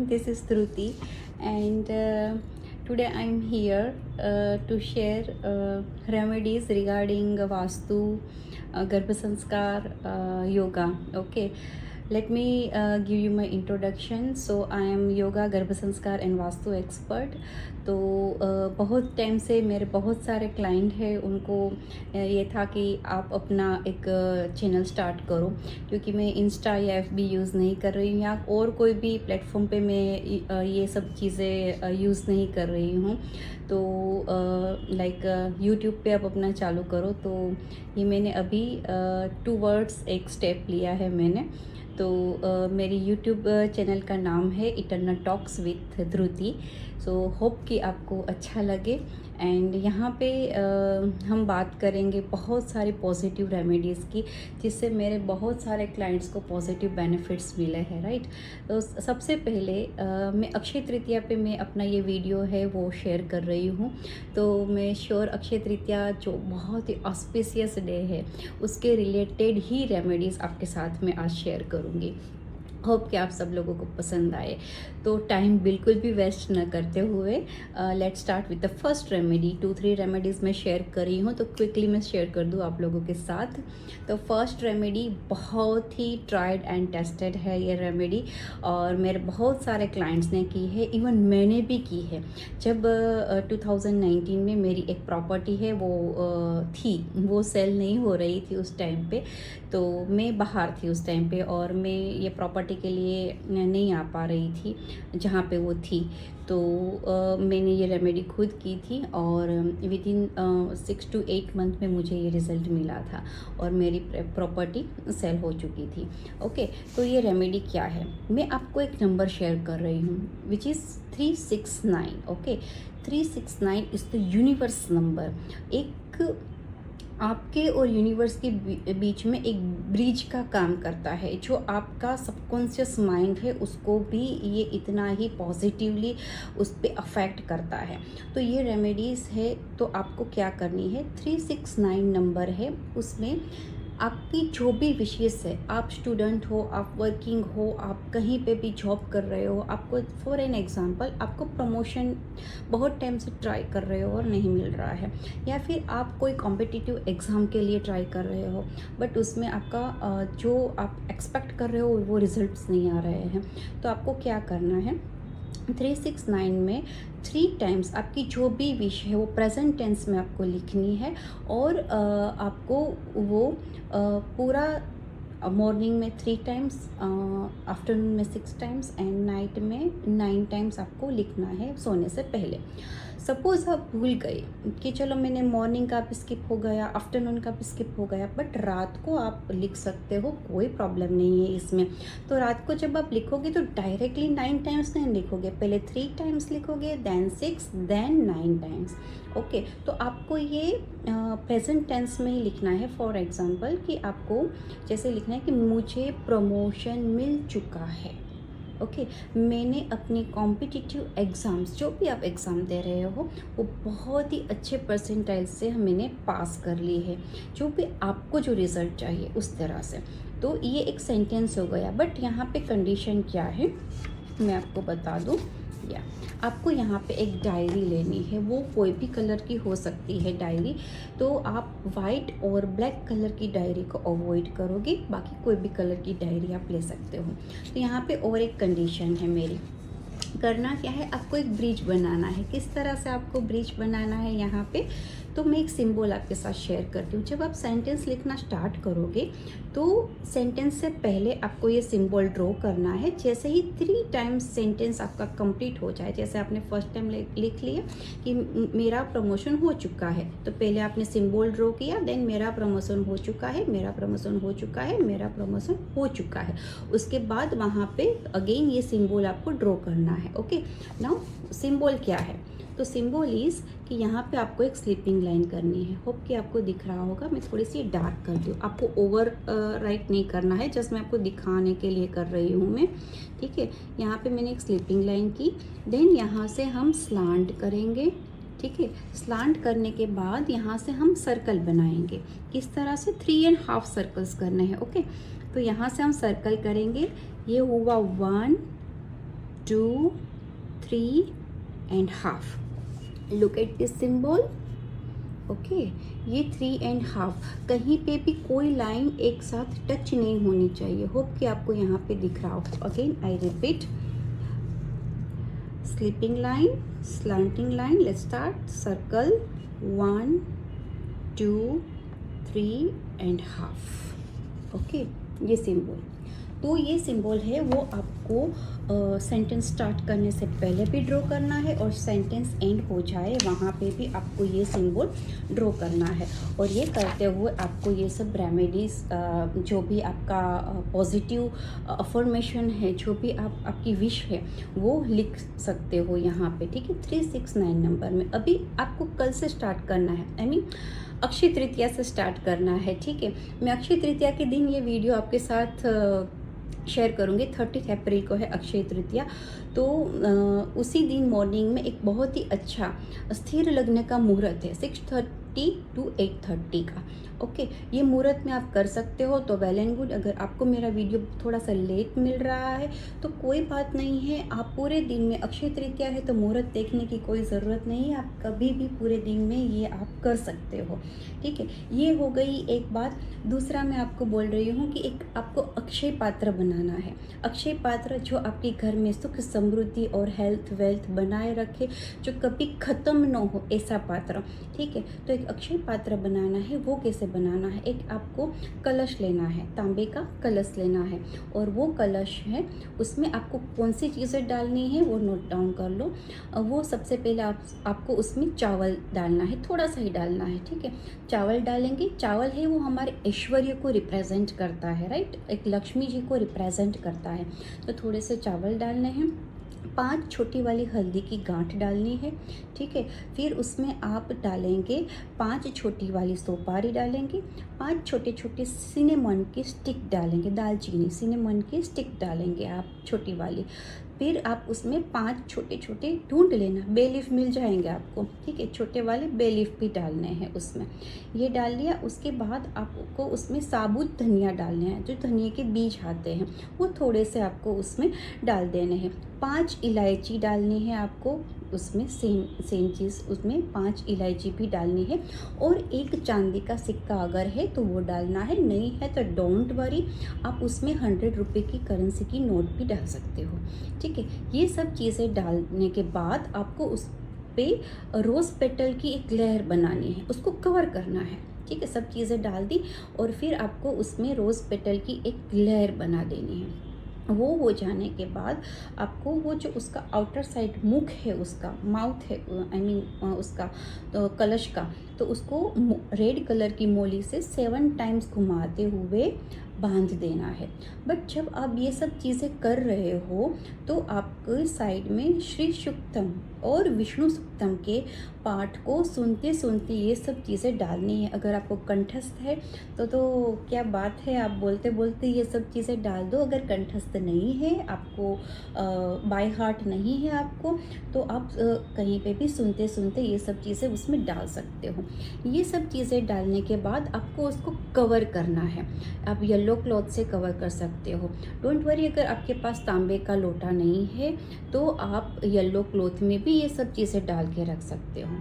this is Dhruti, and today I'm here to share remedies regarding Vastu, Garbha Sanskar, yoga. Okay, let me give you my introduction. So I am yoga, Garbha Sanskar and Vastu expert. तो बहुत time से मेरे बहुत सारे client हैं, उनको ये था कि आप अपना एक चैनल स्टार्ट करो, क्योंकि मैं इंस्टा या एफबी यूज़ नहीं कर रही हूँ या और कोई भी प्लेटफॉर्म पे मैं ये सब चीज़ें यूज़ नहीं कर रही हूँ। तो लाइक यूट्यूब पे आप अपना चालू करो। तो ये मैंने अभी टूवर्ड्स एक स्टेप लिया है मैंने। तो मेरी यूट्यूब चैनल का नाम है eternal talks with Dhruti. So hope कि आपको अच्छा लगे। एंड यहाँ पे हम बात करेंगे बहुत सारी पॉजिटिव रेमेडीज़ की, जिससे मेरे बहुत सारे क्लाइंट्स को पॉजिटिव बेनिफिट्स मिले हैं, राइट। तो सबसे पहले मैं अक्षय तृतीया पे मैं अपना ये वीडियो है वो शेयर कर रही हूँ। तो मैं श्योर अक्षय तृतीया जो बहुत ही ऑस्पिशियस डे है, उसके रिलेटेड ही रेमेडीज़ आपके साथ में आज शेयर करूँगी। होप कि आप सब लोगों को पसंद आए। तो टाइम बिल्कुल भी वेस्ट न करते हुए let's start with the first remedy. 2-3 remedies मैं शेयर करी हूँ, तो क्विकली मैं शेयर कर दूँ आप लोगों के साथ। तो फर्स्ट रेमेडी बहुत ही ट्राइड एंड टेस्टेड है ये रेमेडी, और मेरे बहुत सारे क्लाइंट्स ने की है, इवन मैंने भी की है। जब 2019 में मेरी एक प्रॉपर्टी है वो थी, वो सेल नहीं हो रही थी उस टाइम पे। तो मैं बाहर थी उस टाइम पे, और मैं ये प्रॉपर्टी के लिए नहीं आ पा रही थी जहाँ पे वो थी। तो मैंने ये रेमेडी खुद की थी, और विद इन 6 to 8 मंथ में मुझे ये रिज़ल्ट मिला था, और मेरी प्रॉपर्टी सेल हो चुकी थी। ओके, तो ये रेमेडी क्या है, मैं आपको एक नंबर शेयर कर रही हूँ which is 369। Okay, 369 is the universe number. एक आपके और यूनिवर्स के बीच में एक ब्रिज का काम करता है, जो आपका सबकॉन्शियस माइंड है उसको भी ये इतना ही पॉजिटिवली उस पर अफेक्ट करता है। तो ये रेमेडीज़ है, तो आपको क्या करनी है, 369 नंबर है, उसमें आपकी जो भी विशेष है, आप स्टूडेंट हो, आप वर्किंग हो, आप कहीं पे भी जॉब कर रहे हो, आपको फॉर एन एग्जांपल आपको प्रमोशन बहुत टाइम से ट्राई कर रहे हो और नहीं मिल रहा है, या फिर आप कोई कॉम्पिटिटिव एग्ज़ाम के लिए ट्राई कर रहे हो बट उसमें आपका जो आप एक्सपेक्ट कर रहे हो वो रिजल्ट्स नहीं आ रहे हैं। तो आपको क्या करना है, 369 में 3 टाइम्स आपकी जो भी विश है वो प्रेजेंट टेंस में आपको लिखनी है, और आपको वो पूरा मॉर्निंग में 3 टाइम्स, आफ्टरनून में 6 टाइम्स एंड नाइट में 9 टाइम्स आपको लिखना है सोने से पहले। सपोज़ आप भूल गए कि चलो मैंने मॉर्निंग का भी स्किप हो गया, आफ्टरनून का भी स्किप हो गया, बट रात को आप लिख सकते हो, कोई प्रॉब्लम नहीं है इसमें। तो रात को जब आप लिखोगे तो डायरेक्टली 9 टाइम्स नहीं लिखोगे, पहले 3 टाइम्स लिखोगे, देन 6, देन 9 टाइम्स। ओके, तो आपको ये प्रेजेंट टेंस में ही लिखना है। फॉर एग्जांपल कि आपको जैसे लिखना है कि मुझे प्रमोशन मिल चुका है। ओके, मैंने अपनी कॉम्पिटिटिव एग्ज़ाम्स, जो भी आप एग्ज़ाम दे रहे हो, वो बहुत ही अच्छे परसेंटाइल से मैंने पास कर ली है, जो भी आपको जो रिज़ल्ट चाहिए उस तरह से। तो ये एक सेंटेंस हो गया, बट यहाँ पे कंडीशन क्या है मैं आपको बता दूँ। या आपको यहाँ पे एक डायरी लेनी है, वो कोई भी कलर की हो सकती है डायरी। तो आप वाइट और ब्लैक कलर की डायरी को अवॉइड करोगे, बाकी कोई भी कलर की डायरी आप ले सकते हो। तो यहाँ पे और एक कंडीशन है मेरी, करना क्या है, आपको एक ब्रिज बनाना है। किस तरह से आपको ब्रिज बनाना है यहाँ पे, तो मैं एक सिंबल आपके साथ शेयर करती हूँ। जब आप सेंटेंस लिखना स्टार्ट करोगे तो सेंटेंस से पहले आपको ये सिंबल ड्रॉ करना है। जैसे ही 3 टाइम्स सेंटेंस आपका कंप्लीट हो जाए, जैसे आपने फर्स्ट टाइम लिख लिया कि मेरा प्रमोशन हो चुका है, तो पहले आपने सिंबल ड्रॉ किया, देन मेरा प्रमोशन हो चुका है, मेरा प्रमोशन हो चुका है, मेरा प्रमोशन हो चुका है। उसके बाद वहाँ पे अगेन ये सिंबल आपको ड्रॉ करना है। ओके, नाउ सिंबल क्या है, तो सिंबल इज़ कि यहाँ पे आपको एक स्लीपिंग लाइन करनी है। होप कि आपको दिख रहा होगा, मैं थोड़ी सी डार्क कर दूँ, आपको ओवर राइट नहीं करना है, जस्ट मैं आपको दिखाने के लिए कर रही हूँ मैं। ठीक है, यहाँ पे मैंने एक स्लीपिंग लाइन की, देन यहाँ से हम स्लांट करेंगे। ठीक है, स्लांट करने के बाद यहाँ से हम सर्कल बनाएंगे। किस तरह से, 3.5 सर्कल्स करने हैं। ओके, तो यहाँ से हम सर्कल करेंगे। ये हुआ 1, 2, 3 and half. Look at this symbol. Okay, ये 3 and half, कहीं पे भी कोई लाइन एक साथ टच नहीं होनी चाहिए. होप कि आपको यहाँ पे दिख रहा हो. Again I repeat, sleeping line, slanting line. Let's start. Circle 1, 2, 3 and half. Okay, ये सिंबल. तो ये सिंबल है वो आपको सेंटेंस स्टार्ट करने से पहले भी ड्रॉ करना है और सेंटेंस एंड हो जाए वहाँ पे भी आपको ये सिंबल ड्रॉ करना है. और ये करते हुए आपको ये सब रेमेडीज़, जो भी आपका पॉजिटिव अफर्मेशन है, जो भी आपकी विश है, वो लिख सकते हो यहाँ पे. ठीक है, 369 नंबर में. अभी आपको कल से स्टार्ट करना है, आई मीन अक्षय तृतीया से स्टार्ट करना है. ठीक है, मैं अक्षय तृतीया के दिन ये वीडियो आपके साथ शेयर करूँगी. 30 अप्रैल को है अक्षय तृतीया. तो उसी दिन मॉर्निंग में एक बहुत ही अच्छा स्थिर लग्न का मुहूर्त है, 6:30 to 8:30 का. ओके, ये मुहूर्त में आप कर सकते हो तो वेल एंड गुड. अगर आपको मेरा वीडियो थोड़ा सा लेट मिल रहा है तो कोई बात नहीं है. आप पूरे दिन में, अक्षय तृतीया है तो मुहूर्त देखने की कोई ज़रूरत नहीं है. आप कभी भी पूरे दिन में ये आप कर सकते हो. ठीक है, ये हो गई एक बात. दूसरा मैं आपको बोल रही हूँ कि एक आपको अक्षय पात्र बनाना है. अक्षय पात्र जो आपके घर में सुख समृद्धि और हेल्थ वेल्थ बनाए रखे, जो कभी ख़त्म न हो, ऐसा पात्र. ठीक है, तो एक अक्षय पात्र बनाना है. वो कैसे बनाना है? एक आपको कलश लेना है, तांबे का कलश लेना है. और वो कलश है, उसमें आपको कौन सी चीज़ें डालनी है वो नोट डाउन कर लो. वो सबसे पहले आपको उसमें चावल डालना है, थोड़ा सा ही डालना है. ठीक है, चावल डालेंगे. चावल है वो हमारे ऐश्वर्य को रिप्रेजेंट करता है, राइट. एक लक्ष्मी जी को रिप्रेजेंट करता है. तो थोड़े से चावल डालने हैं. 5 छोटी वाली हल्दी की गांठ डालनी है. ठीक है, फिर उसमें आप डालेंगे 5 छोटी वाली सुपारी डालेंगे. 5 छोटे छोटे सिनेमन की स्टिक डालेंगे, दालचीनी सिनेमन की स्टिक डालेंगे आप छोटी वाली. फिर आप उसमें 5 छोटे छोटे ढूंढ लेना, बे लीफ मिल जाएंगे आपको. ठीक है, छोटे वाले बे लीफ भी डालने हैं उसमें. ये डाल लिया. उसके बाद आपको उसमें साबुत धनिया डालने हैं, जो धनिया के बीज आते हैं वो थोड़े से आपको उसमें डाल देने हैं. 5 इलायची डालनी है आपको उसमें, सेम चीज़ उसमें 5 इलायची भी डालनी है. और एक चांदी का सिक्का अगर है तो वो डालना है, नहीं है तो डोंट वरी, आप उसमें 100 रुपये की करेंसी की नोट भी डाल सकते हो. ठीक है, ये सब चीज़ें डालने के बाद आपको उस पे रोज़ पेटल की एक लेयर बनानी है, उसको कवर करना है. ठीक है, सब चीज़ें डाल दी और फिर आपको उसमें रोज़ पेटल की एक लेयर बना देनी है. वो हो जाने के बाद आपको वो जो उसका आउटर साइड मुख है, उसका माउथ है, आई मीन उसका तो कलश का, तो उसको रेड कलर की मोली से 7 टाइम्स घुमाते हुए बांध देना है. बट जब आप ये सब चीज़ें कर रहे हो तो आपके साइड में श्री सुक्तम और विष्णु सुक्तम के पाठ को सुनते सुनते ये सब चीज़ें डालनी है. अगर आपको कंठस्थ है तो क्या बात है, आप बोलते बोलते ये सब चीज़ें डाल दो. अगर कंठस्थ नहीं है आपको, बाय हार्ट नहीं है आपको, तो आप कहीं पे भी सुनते सुनते ये सब चीज़ें उसमें डाल सकते हो. ये सब चीज़ें डालने के बाद आपको उसको कवर करना है. आप येलो क्लॉथ से कवर कर सकते हो. डोंट वरी, अगर आपके पास तांबे का लोटा नहीं है तो आप येलो क्लॉथ में भी ये सब चीज़ें डाल के रख सकते हो.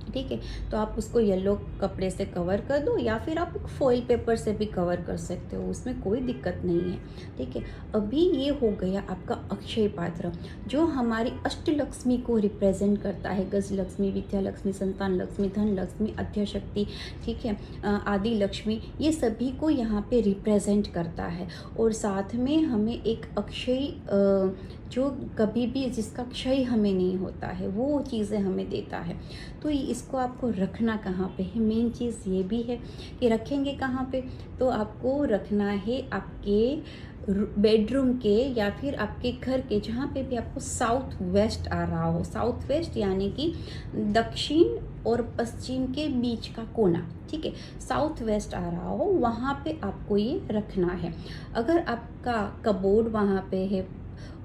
ठीक है, तो आप उसको येलो कपड़े से कवर कर दो या फिर आप फॉइल पेपर से भी कवर कर सकते हो, उसमें कोई दिक्कत नहीं है. ठीक है, अभी ये हो गया आपका अक्षय पात्र, जो हमारी अष्टलक्ष्मी को रिप्रेजेंट करता है. गज लक्ष्मी, विद्या लक्ष्मी, संतान लक्ष्मी, धन लक्ष्मी, अध्यशक्ति, ठीक है, आदि लक्ष्मी, ये सभी को यहाँ पे रिप्रेजेंट करता है. और साथ में हमें एक अक्षय, जो कभी भी जिसका क्षय हमें नहीं होता है, वो चीज़ें हमें देता है. तो इसको आपको रखना कहाँ पे है, मेन चीज़ ये भी है कि रखेंगे कहाँ पे. तो आपको रखना है आपके बेडरूम के या फिर आपके घर के, जहाँ पे भी आपको साउथ वेस्ट आ रहा हो. साउथ वेस्ट यानी कि दक्षिण और पश्चिम के बीच का कोना. ठीक है, साउथ वेस्ट आ रहा हो, वहाँ पे आपको ये रखना है. अगर आपका कबोर्ड वहाँ पे है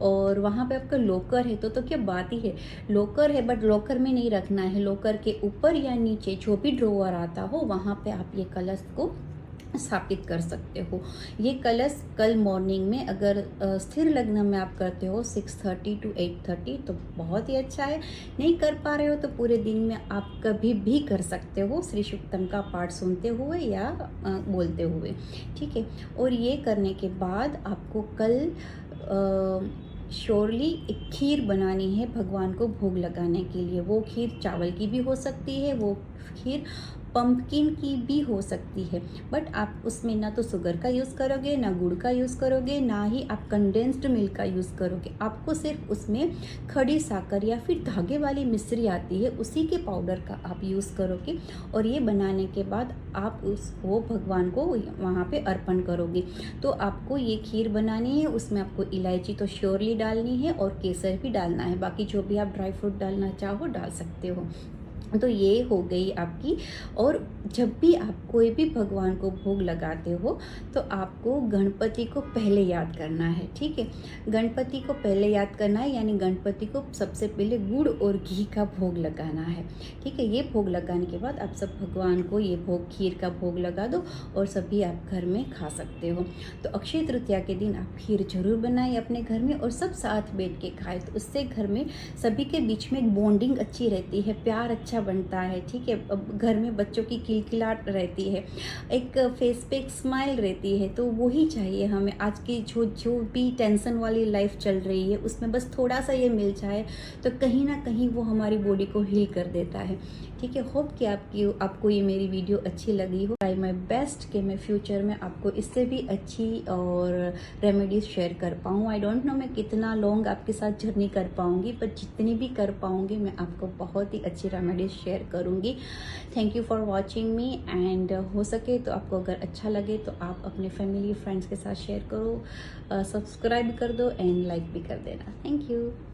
और वहाँ पे आपका लॉकर है तो क्या बात ही है. लॉकर है बट लॉकर में नहीं रखना है, लॉकर के ऊपर या नीचे जो भी ड्रॉवर आता हो वहाँ पे आप ये कलश को स्थापित कर सकते हो। ये कलश कल मॉर्निंग में अगर स्थिर लग्न में आप करते हो 6:30 to 8:30 तो बहुत ही अच्छा है। नहीं कर पा रहे हो तो पूरे दिन में आप कभी भी कर सकते हो, श्री सूक्तम का पाठ सुनते हुए या बोलते हुए, ठीक है। और ये करने के बाद आपको कल श्योरली एक खीर बनानी है भगवान को भोग लगाने के लिए। वो खीर चावल की भी हो सकती है, वो खीर पंपकिन की भी हो सकती है, बट आप उसमें ना तो शुगर का यूज़ करोगे, ना गुड़ का यूज़ करोगे, ना ही आप कंडेंस्ड मिल्क का यूज़ करोगे। आपको सिर्फ उसमें खड़ी साकर या फिर धागे वाली मिश्री आती है, उसी के पाउडर का आप यूज़ करोगे। और ये बनाने के बाद आप उसको भगवान को वहाँ पे अर्पण करोगे। तो आपको ये खीर बनानी है, उसमें आपको इलायची तो श्योरली डालनी है और केसर भी डालना है, बाकी जो भी आप ड्राई फ्रूट डालना चाहो डाल सकते हो। तो ये हो गई आपकी। और जब भी आप कोई भी भगवान को भोग लगाते हो तो आपको गणपति को पहले याद करना है, ठीक है। गणपति को पहले याद करना है, यानी गणपति को सबसे पहले गुड़ और घी का भोग लगाना है, ठीक है। ये भोग लगाने के बाद आप सब भगवान को ये भोग, खीर का भोग लगा दो और सभी आप घर में खा सकते हो। तो अक्षय तृतीया के दिन आप खीर जरूर बनाएं अपने घर में और सब साथ बैठ के खाएं, तो उससे घर में सभी के बीच में एक बॉन्डिंग अच्छी रहती है, प्यार अच्छा बनता है, ठीक है। अब घर में बच्चों की खिलखिलाहट रहती है, एक फेस पे एक स्माइल रहती है, तो वही चाहिए हमें। आज की जो भी टेंशन वाली लाइफ चल रही है उसमें बस थोड़ा सा ये मिल जाए तो कहीं ना कहीं वो हमारी बॉडी को हील कर देता है, ठीक है। होप कि आपको ये मेरी वीडियो अच्छी लगी हो। ट्राई माई बेस्ट कि मैं फ्यूचर में आपको इससे भी अच्छी और रेमेडीज शेयर कर पाऊँ। आई डोंट नो मैं कितना लॉन्ग आपके साथ जर्नी कर पाऊँगी, पर जितनी भी कर पाऊँगी मैं आपको बहुत ही अच्छी रेमेडीज शेयर करूँगी। Thank you for watching me and हो सके तो आपको अगर अच्छा लगे तो आप अपने फैमिली फ्रेंड्स के साथ शेयर करो, सब्सक्राइब कर दो एंड लाइक भी कर देना। Thank you.